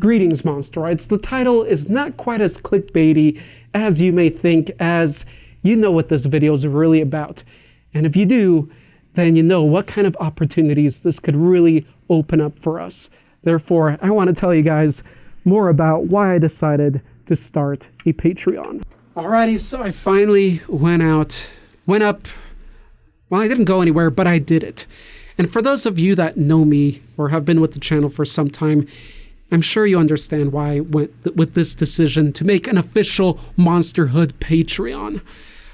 Greetings, Monsterites. The title is not quite as clickbaity as you may think, as you know what this video is really about. And if you do, then you know what kind of opportunities this could really open up for us. Therefore, I want to tell you guys more about why I decided to start a Patreon. Alrighty, so I finally went up. Well, I didn't go anywhere, but I did it. And for those of you that know me or have been with the channel for some time, I'm sure you understand why I went with this decision to make an official Monsterhood Patreon.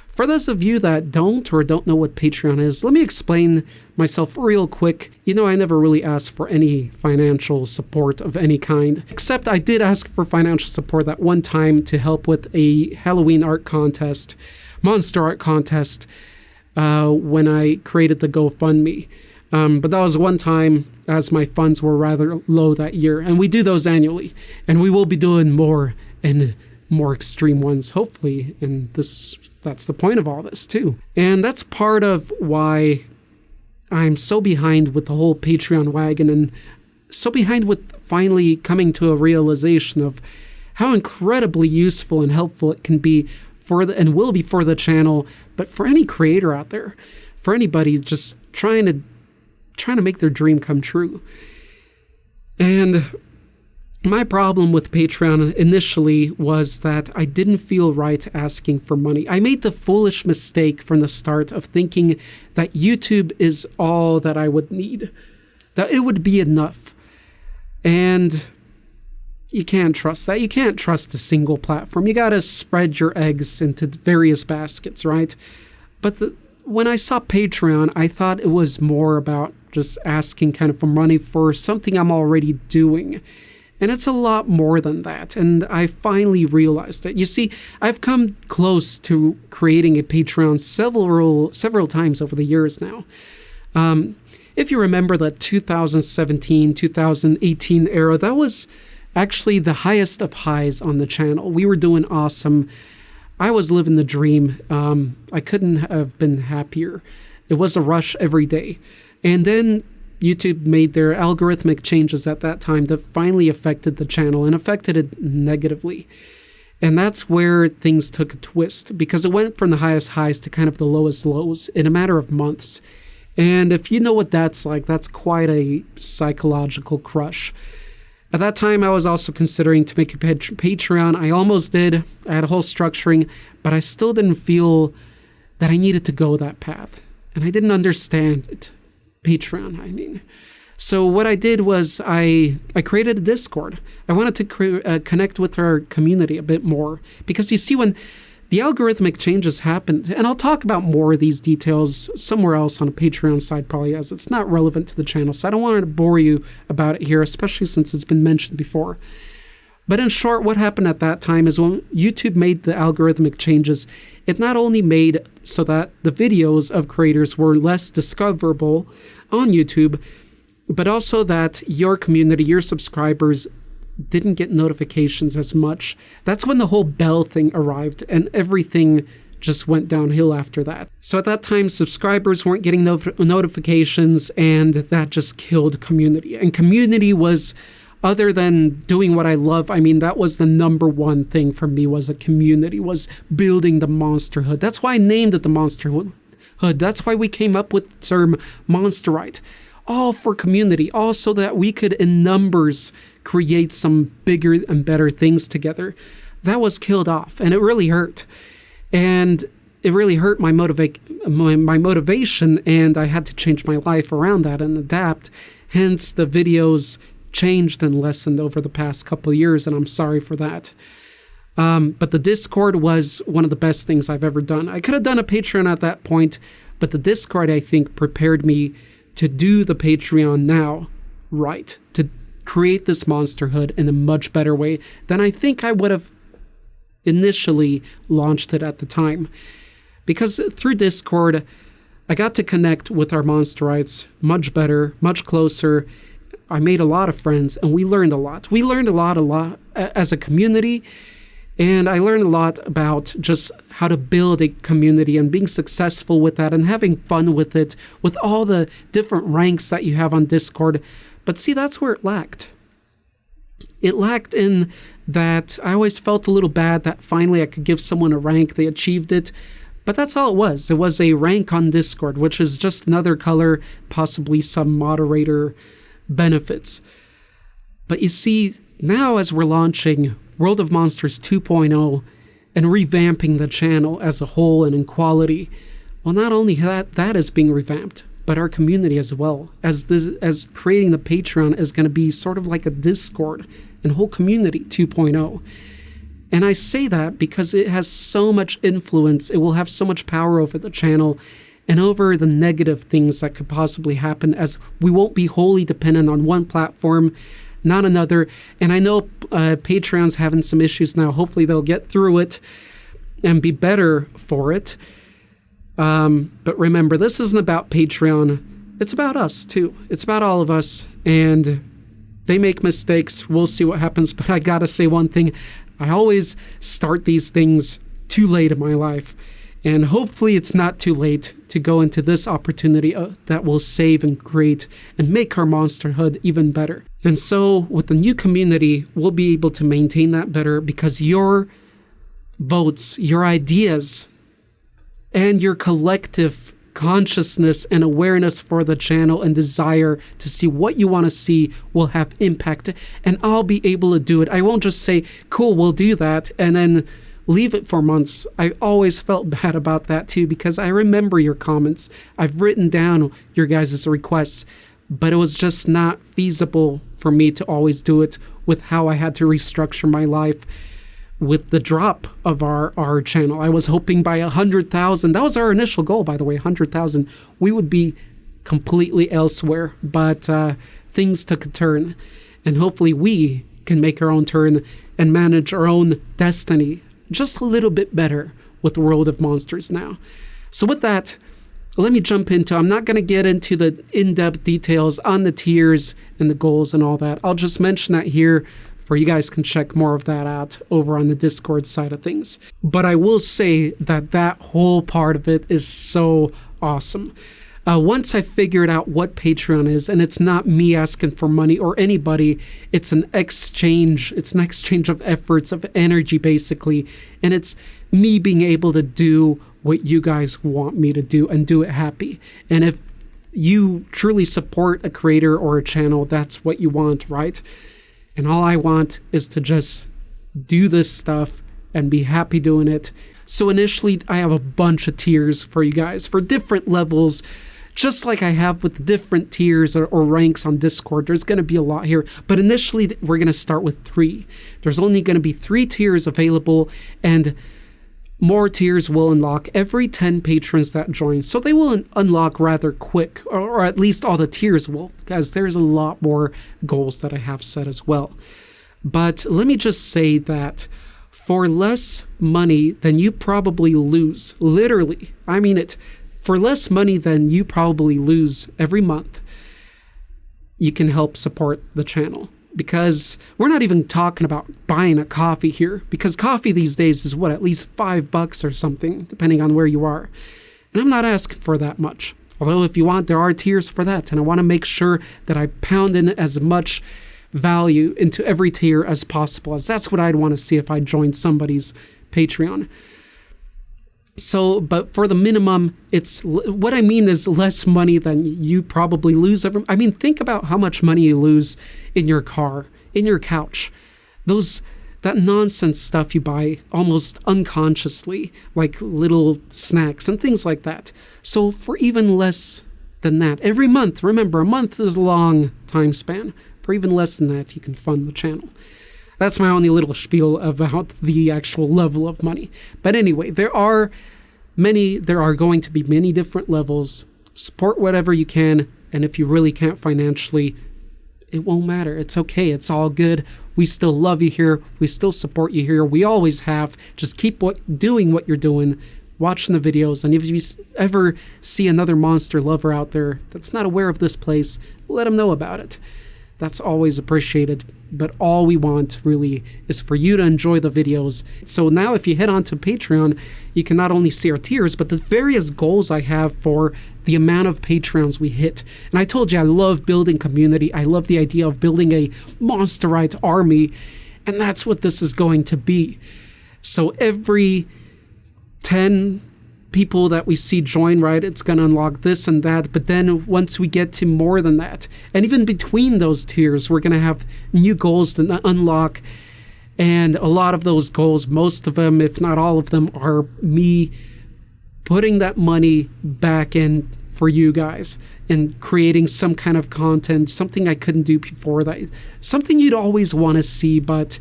For those of you that don't or don't know what Patreon is, let me explain myself real quick. You know, I never really asked for any financial support of any kind, except I did ask for financial support that one time to help with a Halloween art contest, monster art contest, when I created the GoFundMe. But that was one time, as my funds were rather low that year, and we do those annually, and we will be doing more and more extreme ones, hopefully, and that's the point of all this too. And that's part of why I'm so behind with the whole Patreon wagon, and so behind with finally coming to a realization of how incredibly useful and helpful it can be and will be for the channel, but for any creator out there, for anybody just trying to make their dream come true. And my problem with Patreon initially was that I didn't feel right asking for money. I made the foolish mistake from the start of thinking that YouTube is all that I would need, that it would be enough. And you can't trust that. You can't trust a single platform. You gotta spread your eggs into various baskets, right? But when I saw Patreon, I thought it was more about just asking kind of for money for something I'm already doing. And it's a lot more than that. And I finally realized it. You see, I've come close to creating a Patreon several times over the years now. If you remember that 2017, 2018 era, that was actually the highest of highs on the channel. We were doing awesome. I was living the dream. I couldn't have been happier. It was a rush every day. And then YouTube made their algorithmic changes at that time that finally affected the channel and affected it negatively. And that's where things took a twist, because it went from the highest highs to kind of the lowest lows in a matter of months. And if you know what that's like, that's quite a psychological crush. At that time, I was also considering to make a Patreon. I almost did. I had a whole structuring, but I still didn't feel that I needed to go that path. And I didn't understand it. Patreon, I mean. So what I did was I created a Discord. I wanted to connect with our community a bit more, because you see, when the algorithmic changes happened, and I'll talk about more of these details somewhere else on a Patreon side probably, as it's not relevant to the channel, so I don't want to bore you about it here, especially since it's been mentioned before. But in short, what happened at that time is when YouTube made the algorithmic changes, it not only made so that the videos of creators were less discoverable on YouTube, but also that your community, your subscribers, didn't get notifications as much. That's when the whole bell thing arrived, and everything just went downhill after that. So at that time, subscribers weren't getting notifications, and that just killed community. And community was, other than doing what I love, I mean, that was the number one thing for me, was a community, was building the Monsterhood. That's why I named it the Monsterhood. That's why we came up with the term Monsterite. All for community, all so that we could, in numbers, create some bigger and better things together. That was killed off, and it really hurt. And it really hurt my motivation, and I had to change my life around that and adapt. Hence, the videos changed and lessened over the past couple of years, and I'm sorry for that. But the Discord was one of the best things I've ever done. I could have done a Patreon at that point, but the Discord, I think, prepared me to do the Patreon now right, to create this Monsterhood in a much better way than I think I would have initially launched it at the time. Because through Discord, I got to connect with our Monsterites much better, much closer. I made a lot of friends, and we learned a lot. We learned a lot as a community, and I learned a lot about just how to build a community and being successful with that and having fun with it, with all the different ranks that you have on Discord. But see, that's where it lacked. It lacked in that I always felt a little bad that finally I could give someone a rank, they achieved it. But that's all it was. It was a rank on Discord, which is just another color, possibly some moderator benefits. But you see, now as we're launching World of Monsters 2.0 and revamping the channel as a whole and in quality, well, not only that is being revamped, but our community as well, as creating the Patreon is going to be sort of like a Discord and whole community 2.0. And I say that because it has so much influence, it will have so much power over the channel and over the negative things that could possibly happen, as we won't be wholly dependent on one platform, not another. And I know Patreon's having some issues now. Hopefully they'll get through it and be better for it. But remember, this isn't about Patreon. It's about us too. It's about all of us, and they make mistakes. We'll see what happens. But I gotta say one thing. I always start these things too late in my life, and hopefully it's not too late to go into this opportunity that will save and create and make our monsterhood even better. And so with the new community, we'll be able to maintain that better, because your votes, your ideas, and your collective consciousness and awareness for the channel and desire to see what you want to see will have impact, and I'll be able to do it. I won't just say, cool, we'll do that, and then leave it for months. I always felt bad about that too, because I remember your comments. I've written down your guys' requests, but it was just not feasible for me to always do it with how I had to restructure my life with the drop of our channel. I was hoping by 100,000, that was our initial goal, by the way, 100,000, we would be completely elsewhere, but things took a turn, and hopefully we can make our own turn and manage our own destiny just a little bit better with the World of Monsters now. So with that, let me jump into, I'm not going to get into the in-depth details on the tiers and the goals and all that. I'll just mention that here, or you guys can check more of that out over on the Discord side of things. But I will say that that whole part of it is so awesome. Once I figured out what Patreon is, and it's not me asking for money or anybody, it's an exchange. It's an exchange of efforts, of energy, basically. And it's me being able to do what you guys want me to do and do it happy. And if you truly support a creator or a channel, that's what you want, right? And all I want is to just do this stuff and be happy doing it. So initially, I have a bunch of tiers for you guys for different levels, just like I have with the different tiers or ranks on Discord. There's going to be a lot here, but initially we're going to start with 3. There's only going to be 3 tiers available, and more tiers will unlock every 10 patrons that join. So they will unlock rather quick, or at least all the tiers will, because there's a lot more goals that I have set as well. But let me just say that for less money than you probably lose, literally, I mean it, for less money than you probably lose every month, you can help support the channel. Because we're not even talking about buying a coffee here, because coffee these days is what, at least $5 or something, depending on where you are. And I'm not asking for that much. Although if you want, there are tiers for that, and I want to make sure that I pound in as much value into every tier as possible, as that's what I'd want to see if I joined somebody's Patreon. So, but for the minimum, it's, what I mean is less money than you probably lose every, I mean, think about how much money you lose in your car, in your couch, that nonsense stuff you buy almost unconsciously, like little snacks and things like that. So for even less than that, every month, remember, a month is a long time span. For even less than that, you can fund the channel. That's my only little spiel about the actual level of money. But anyway, there are going to be many different levels. Support whatever you can, and if you really can't financially, it won't matter. It's okay. It's all good. We still love you here. We still support you here. We always have. Just keep doing what you're doing, watching the videos, and if you ever see another monster lover out there that's not aware of this place, let them know about it. That's always appreciated. But all we want really is for you to enjoy the videos. So now if you head on to Patreon, you can not only see our tiers, but the various goals I have for the amount of Patreons we hit. And I told you I love building community. I love the idea of building a monsterite army. And that's what this is going to be. So every 10 people that we see join, right, it's going to unlock this and that. But then once we get to more than that, and even between those tiers, we're going to have new goals to unlock. And a lot of those goals, most of them, if not all of them, are me putting that money back in for you guys and creating some kind of content, something I couldn't do before, that something you'd always want to see, but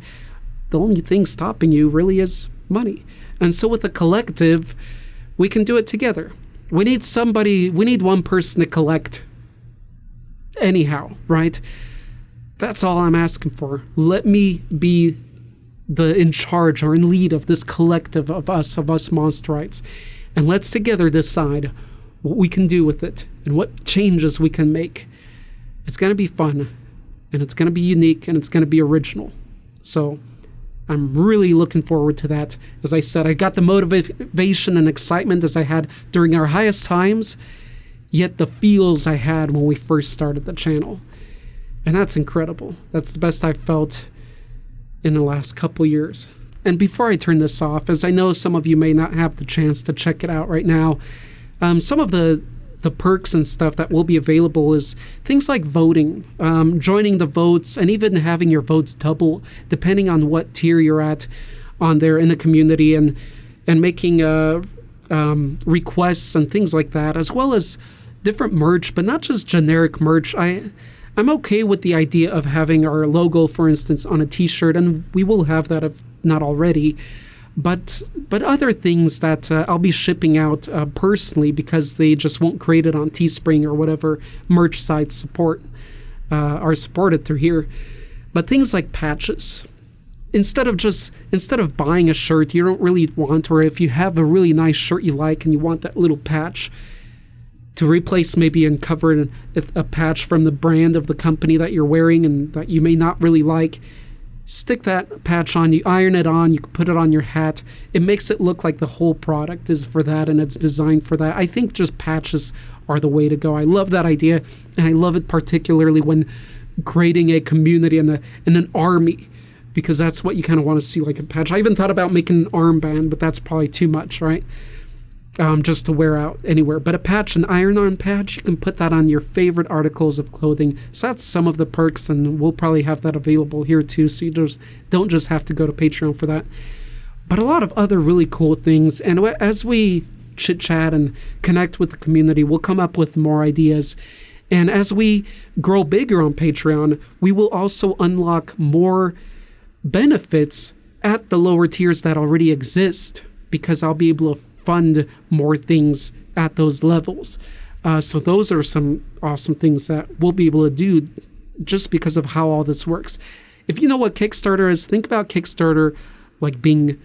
the only thing stopping you really is money. And so with the collective, we can do it together. We need one person to collect anyhow, right? That's all I'm asking for. Let me be in charge or in lead of this collective of us Monsterites. And let's together decide what we can do with it and what changes we can make. It's going to be fun, and it's going to be unique, and it's going to be original. So I'm really looking forward to that. As I said, I got the motivation and excitement as I had during our highest times, yet the feels I had when we first started the channel. And that's incredible. That's the best I've felt in the last couple years. And before I turn this off, as I know some of you may not have the chance to check it out right now, some of the perks and stuff that will be available is things like voting, joining the votes, and even having your votes double depending on what tier you're at on there in the community, and making requests and things like that, as well as different merch, but not just generic merch. I'm okay with the idea of having our logo, for instance, on a t-shirt, and we will have that if not already. But other things that I'll be shipping out personally, because they just won't create it on Teespring or whatever merch sites are supported through here. But things like patches. Instead of buying a shirt you don't really want, or if you have a really nice shirt you like and you want that little patch to replace maybe and cover a patch from the brand of the company that you're wearing and that you may not really like, stick that patch on, you iron it on, you can put it on your hat. It makes it look like the whole product is for that and it's designed for that. I think just patches are the way to go. I love that idea, and I love it particularly when creating a community and an army, because that's what you kind of want to see, like a patch. I even thought about making an armband, but that's probably too much, right? Just to wear out anywhere. But a patch, an iron-on patch, you can put that on your favorite articles of clothing. So that's some of the perks, and we'll probably have that available here too, so you don't just have to go to Patreon for that. But a lot of other really cool things, and as we chit-chat and connect with the community, we'll come up with more ideas. And as we grow bigger on Patreon, we will also unlock more benefits at the lower tiers that already exist, because I'll be able to fund more things at those levels. So those are some awesome things that we'll be able to do just because of how all this works. If you know what Kickstarter is, think about Kickstarter like being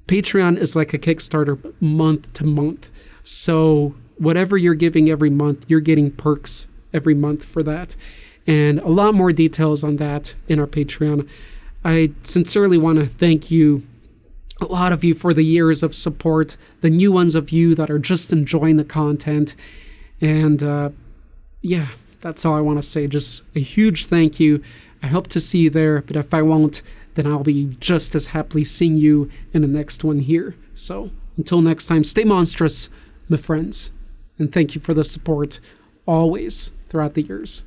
Patreon is like a Kickstarter month to month. So whatever you're giving every month, you're getting perks every month for that. And a lot more details on that in our Patreon. I sincerely want to thank you, a lot of you, for the years of support, the new ones of you that are just enjoying the content. And yeah, that's all I want to say. Just a huge thank you. I hope to see you there, but if I won't, then I'll be just as happily seeing you in the next one here. So until next time, stay monstrous, my friends. And thank you for the support always throughout the years.